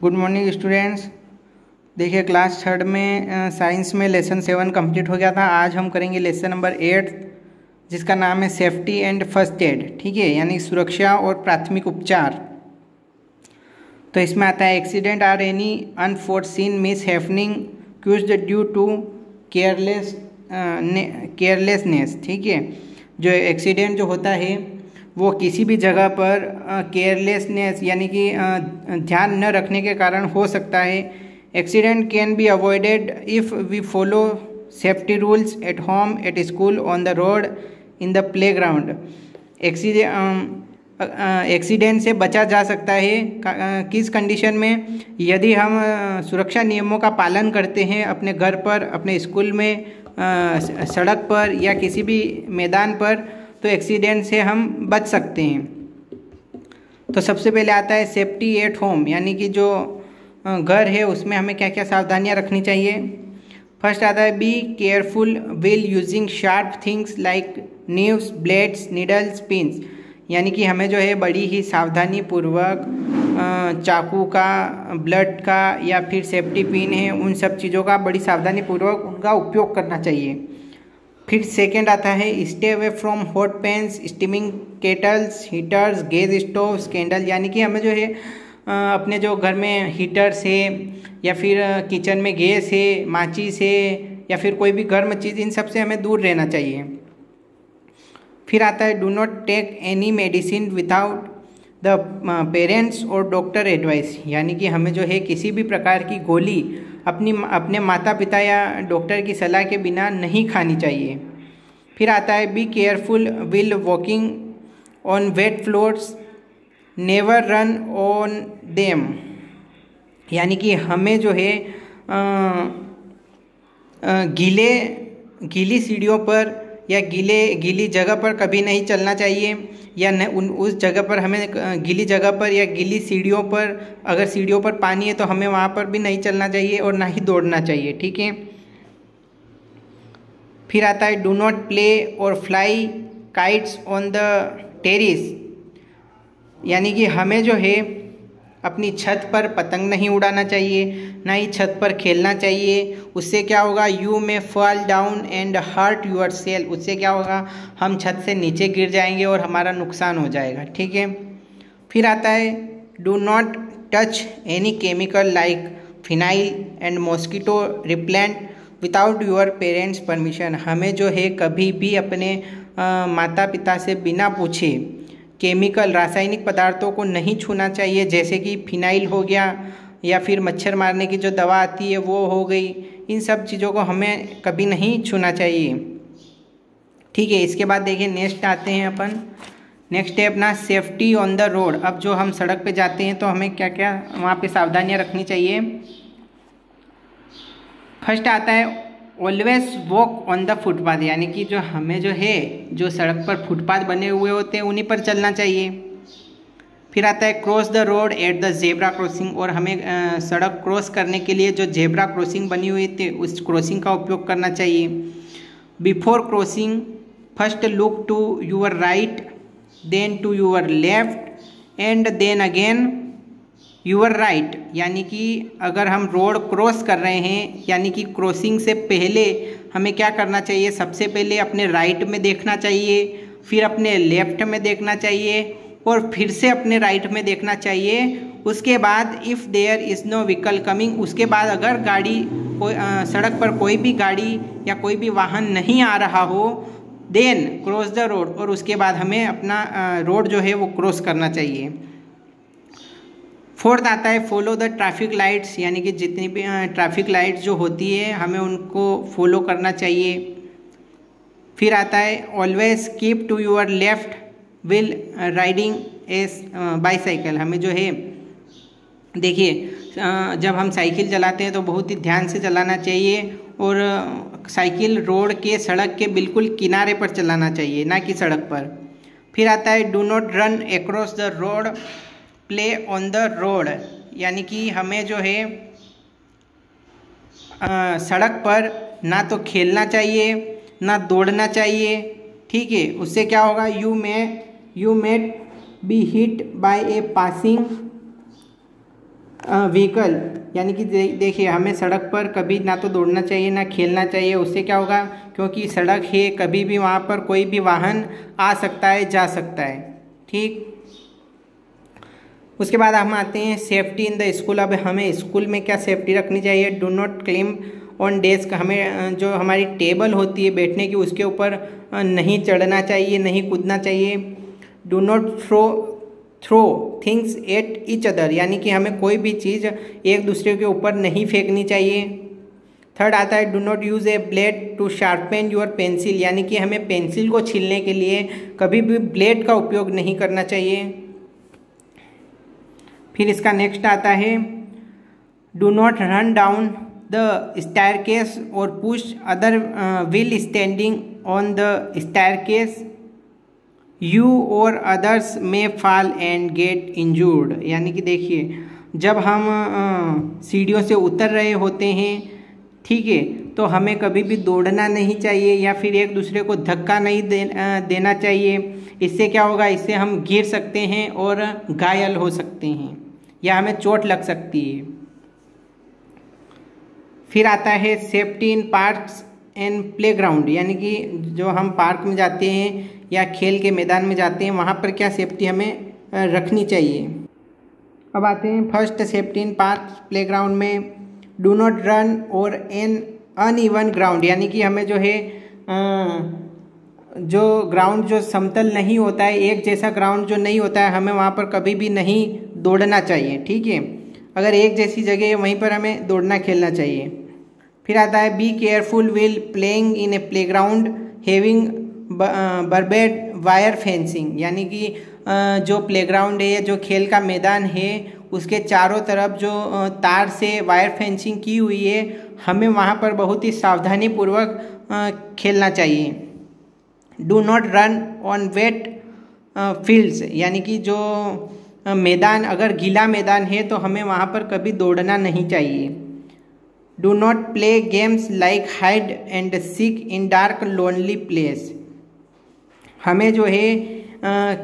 Good morning students. देखिए class third में science में लेसन 7 कंप्लीट हो गया था। आज हम करेंगे लेसन नंबर 8 जिसका नाम है सेफ्टी एंड फर्स्ट एड। ठीक है, यानी सुरक्षा और प्राथमिक उपचार। तो इसमें आता है accident or any unforeseen mishappening caused due to carelessness. ठीक है, जो एक्सीडेंट जो होता है वो किसी भी जगह पर केयरलेसनेस यानी कि ध्यान न रखने के कारण हो सकता है। Accident can be avoided if we follow safety rules at home, at school, on the road, in the playground. Accident से बचा जा सकता है किस कंडीशन में? यदि हम सुरक्षा नियमों का पालन करते हैं अपने घर पर, अपने स्कूल में, सड़क पर या किसी भी मैदान पर, तो एक्सीडेंट से हम बच सकते हैं। तो सबसे पहले आता है सेफ्टी एट होम, यानी कि जो घर है उसमें हमें क्या क्या सावधानियां रखनी चाहिए। फर्स्ट आता है be careful while using sharp things like knives, blades, needles, pins. यानी कि हमें जो है बड़ी ही सावधानी पूर्वक चाकू का, ब्लड का या फिर सेफ्टी पिन है, उन सब चीज़ों का बड़ी सावधानी पूर्वक उनका उपयोग करना चाहिए। फिर सेकेंड आता है stay away from hot pans, steaming kettles, heaters, gas stoves, candle. यानी कि हमें जो है अपने जो घर में हीटर्स है या फिर किचन में गैस है, माचिस है या फिर कोई भी गर्म चीज़, इन सब से हमें दूर रहना चाहिए। फिर आता है do not take any medicine without the parents और डॉक्टर एडवाइस। यानी कि हमें जो है किसी भी प्रकार की गोली अपने माता पिता या डॉक्टर की सलाह के बिना नहीं खानी चाहिए। फिर आता है be careful will walking on wet floors, never run on them. यानी कि हमें जो है गीली सीढ़ियों पर या गीली जगह पर कभी नहीं चलना चाहिए, या उस जगह पर हमें गीली जगह पर या गीली सीढ़ियों पर, अगर सीढ़ियों पर पानी है तो हमें वहाँ पर भी नहीं चलना चाहिए और ना ही दौड़ना चाहिए। ठीक है। फिर आता है डू नॉट प्ले और fly kites on the terrace. यानी कि हमें जो है अपनी छत पर पतंग नहीं उड़ाना चाहिए, ना ही छत पर खेलना चाहिए। उससे क्या होगा? You may fall down and hurt yourself. उससे क्या होगा? हम छत से नीचे गिर जाएंगे और हमारा नुकसान हो जाएगा। ठीक है। फिर आता है do not touch any chemical like phenyl and mosquito repellent without your parents permission. हमें जो है कभी भी अपने माता पिता से बिना पूछे केमिकल, रासायनिक पदार्थों को नहीं छूना चाहिए, जैसे कि फिनाइल हो गया या फिर मच्छर मारने की जो दवा आती है वो हो गई। इन सब चीज़ों को हमें कभी नहीं छूना चाहिए। ठीक है। इसके बाद देखिए नेक्स्ट आते हैं अपन। नेक्स्ट है अपना सेफ्टी ऑन द रोड। अब जो हम सड़क पे जाते हैं तो हमें क्या क्या वहाँ पे सावधानियाँ रखनी चाहिए। फर्स्ट आता है always walk on the footpath. यानी कि जो हमें जो है जो सड़क पर फुटपाथ बने हुए होते हैं उन्हीं पर चलना चाहिए। फिर आता है cross the road at the zebra crossing. और हमें सड़क क्रॉस करने के लिए जो जेब्रा क्रॉसिंग बनी हुई थी उस क्रॉसिंग का उपयोग करना चाहिए। Before crossing first look to your right, then to your left and then again your right. यानी कि अगर हम रोड क्रॉस कर रहे हैं, यानी कि क्रॉसिंग से पहले हमें क्या करना चाहिए? सबसे पहले अपने राइट में देखना चाहिए, फिर अपने लेफ्ट में देखना चाहिए और फिर से अपने राइट में देखना चाहिए। उसके बाद if there is no vehicle coming, उसके बाद अगर सड़क पर कोई भी गाड़ी या कोई भी वाहन नहीं आ रहा हो, देन क्रॉस द रोड। और उसके बाद हमें अपना रोड जो है वो क्रॉस करना चाहिए। फोर्थ आता है फॉलो द ट्रैफिक लाइट्स। यानी कि जितनी भी ट्रैफिक लाइट्स जो होती है हमें उनको फॉलो करना चाहिए। फिर आता है always keep to your left will riding as bicycle. हमें जो है देखिए जब हम साइकिल चलाते हैं तो बहुत ही ध्यान से चलाना चाहिए और साइकिल रोड के, सड़क के बिल्कुल किनारे पर चलाना चाहिए, ना कि सड़क पर। फिर आता है do not run across the road, play on the road. यानी कि हमें जो है सड़क पर ना तो खेलना चाहिए ना दौड़ना चाहिए। ठीक है। उससे क्या होगा? You may be hit by a passing vehicle, यानी कि देखिए हमें सड़क पर कभी ना तो दौड़ना चाहिए ना खेलना चाहिए। उससे क्या होगा, क्योंकि सड़क है, कभी भी वहाँ पर कोई भी वाहन आ सकता है, जा सकता है। ठीक, उसके बाद हम आते हैं सेफ्टी इन द स्कूल। अब हमें स्कूल में क्या सेफ्टी रखनी चाहिए। Do not climb on desk, हमें जो हमारी टेबल होती है बैठने की उसके ऊपर नहीं चढ़ना चाहिए, नहीं कूदना चाहिए। Do not throw things at each other, यानी कि हमें कोई भी चीज़ एक दूसरे के ऊपर नहीं फेंकनी चाहिए। थर्ड आता है do not use a blade to sharpen your pencil, यानी कि हमें पेंसिल को छीलने के लिए कभी भी ब्लेड का उपयोग नहीं करना चाहिए। फिर इसका नेक्स्ट आता है do not run down the staircase और push other while standing on the staircase, you or others may fall and get injured, यानी कि देखिए जब हम सीढ़ियों से उतर रहे होते हैं, ठीक है, तो हमें कभी भी दौड़ना नहीं चाहिए या फिर एक दूसरे को धक्का नहीं देना चाहिए। इससे क्या होगा, इससे हम गिर सकते हैं और घायल हो सकते हैं या हमें चोट लग सकती है। फिर आता है safety in parks and playground, यानी कि जो हम पार्क में जाते हैं या खेल के मैदान में जाते हैं वहाँ पर क्या सेफ्टी हमें रखनी चाहिए। अब आते हैं first safety in park playground में डू नॉट रन और एन अनइवन ग्राउंड, यानी कि हमें जो है जो ग्राउंड जो समतल नहीं होता है, एक जैसा ग्राउंड जो नहीं होता है, हमें वहाँ पर कभी भी नहीं दौड़ना चाहिए। ठीक है, अगर एक जैसी जगह है वहीं पर हमें दौड़ना खेलना चाहिए। फिर आता है be careful while playing in a playground having barbed wire fencing, यानी कि जो प्लेग्राउंड है, जो खेल का मैदान है, उसके चारों तरफ जो तार से वायर फेंसिंग की हुई है, हमें वहाँ पर बहुत ही सावधानी पूर्वक खेलना चाहिए। Do not run on wet fields, यानी कि जो मैदान अगर गीला मैदान है तो हमें वहाँ पर कभी दौड़ना नहीं चाहिए। Do not play games like hide and seek in dark lonely place, हमें जो है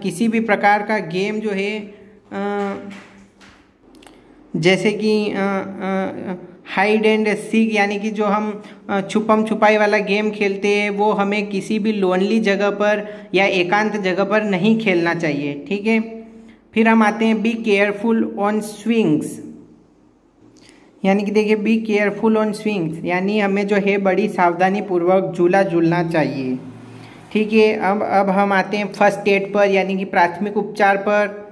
किसी भी प्रकार का गेम जो है जैसे कि हाइड एंड सीक, यानी कि जो हम छुपम छुपाई वाला गेम खेलते हैं, वो हमें किसी भी लोनली जगह पर या एकांत जगह पर नहीं खेलना चाहिए। ठीक है, फिर हम आते हैं बी केयरफुल ऑन स्विंग्स, यानी कि देखिए बी केयरफुल ऑन स्विंग्स, यानी हमें जो है बड़ी सावधानी पूर्वक झूला झूलना चाहिए। ठीक है, अब हम आते हैं फर्स्ट एड पर, यानी कि प्राथमिक उपचार पर।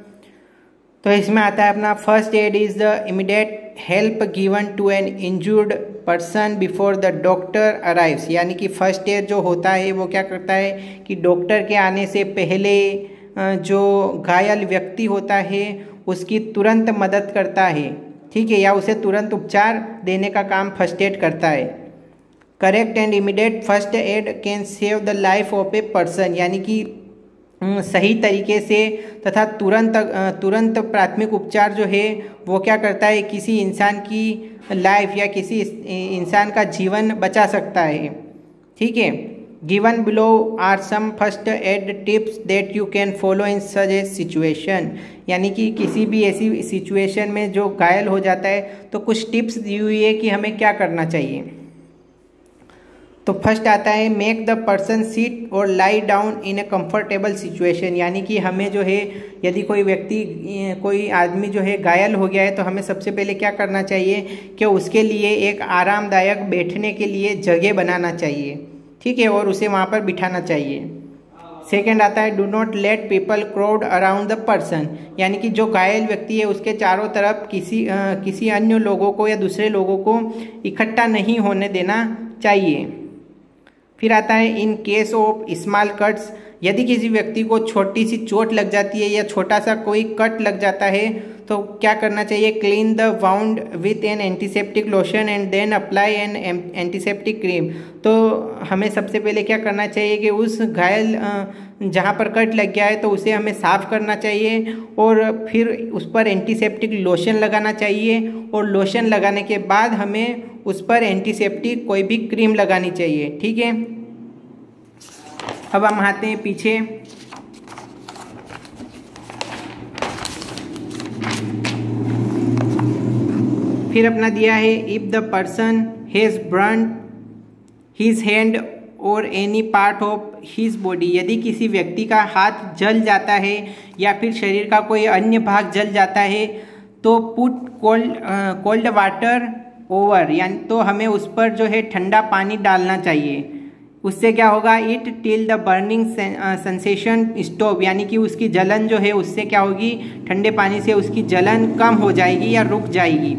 तो इसमें आता है अपना first aid is the immediate help given to an injured person before the doctor arrives, यानी कि फर्स्ट एड जो होता है वो क्या करता है कि डॉक्टर के आने से पहले जो घायल व्यक्ति होता है उसकी तुरंत मदद करता है। ठीक है, या उसे तुरंत उपचार देने का काम फर्स्ट एड करता है। Correct and immediate first aid can save the life of a person, यानी कि सही तरीके से तथा तुरंत प्राथमिक उपचार जो है वो क्या करता है, किसी इंसान की लाइफ या किसी इंसान का जीवन बचा सकता है। ठीक है, given below are some first aid tips that you can follow in such a situation, यानी कि किसी भी ऐसी सिचुएशन में जो घायल हो जाता है तो कुछ टिप्स दी हुई है कि हमें क्या करना चाहिए। तो फर्स्ट आता है मेक द पर्सन सीट और lie down in A comfortable situation, यानी कि हमें जो है यदि कोई आदमी जो है घायल हो गया है तो हमें सबसे पहले क्या करना चाहिए कि उसके लिए एक आरामदायक बैठने के लिए जगह बनाना चाहिए। ठीक है, और उसे वहाँ पर बिठाना चाहिए। सेकेंड आता है do not let people crowd around the person, यानी कि जो घायल व्यक्ति है उसके चारों तरफ किसी अन्य लोगों को या दूसरे लोगों को इकट्ठा नहीं होने देना चाहिए। फिर आता है in case of small cuts, यदि किसी व्यक्ति को छोटी सी चोट लग जाती है या छोटा सा कोई कट लग जाता है तो क्या करना चाहिए, clean the wound with an antiseptic lotion and then apply an antiseptic cream. तो हमें सबसे पहले क्या करना चाहिए कि उस घायल जहाँ पर कट लग गया है तो उसे हमें साफ़ करना चाहिए और फिर उस पर एंटीसेप्टिक लोशन लगाना चाहिए, और लोशन लगाने के बाद हमें उस पर एंटीसेप्टिक कोई भी क्रीम लगानी चाहिए। ठीक है, अब हम आते हैं पीछे। फिर अपना दिया है if the person has burn his hand or any part of his body, यदि किसी व्यक्ति का हाथ जल जाता है या फिर शरीर का कोई अन्य भाग जल जाता है तो पुट कोल्ड वाटर ओवर, यानी तो हमें उस पर जो है ठंडा पानी डालना चाहिए। उससे क्या होगा, it till the burning sensation stop, यानी कि उसकी जलन जो है उससे क्या होगी, ठंडे पानी से उसकी जलन कम हो जाएगी या रुक जाएगी।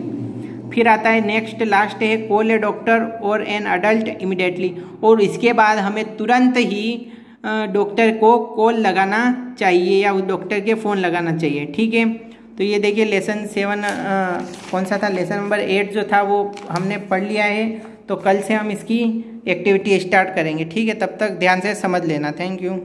फिर आता है नेक्स्ट लास्ट है कॉल ए डॉक्टर और एन अडल्ट इमिडिएटली, और इसके बाद हमें तुरंत ही डॉक्टर को कॉल लगाना चाहिए या उस डॉक्टर के फ़ोन लगाना चाहिए। ठीक है, तो ये देखिए लेसन 7 कौन सा था, लेसन नंबर 8 जो था वो हमने पढ़ लिया है। तो कल से हम इसकी एक्टिविटी स्टार्ट करेंगे। ठीक है, तब तक ध्यान से समझ लेना। Thank you.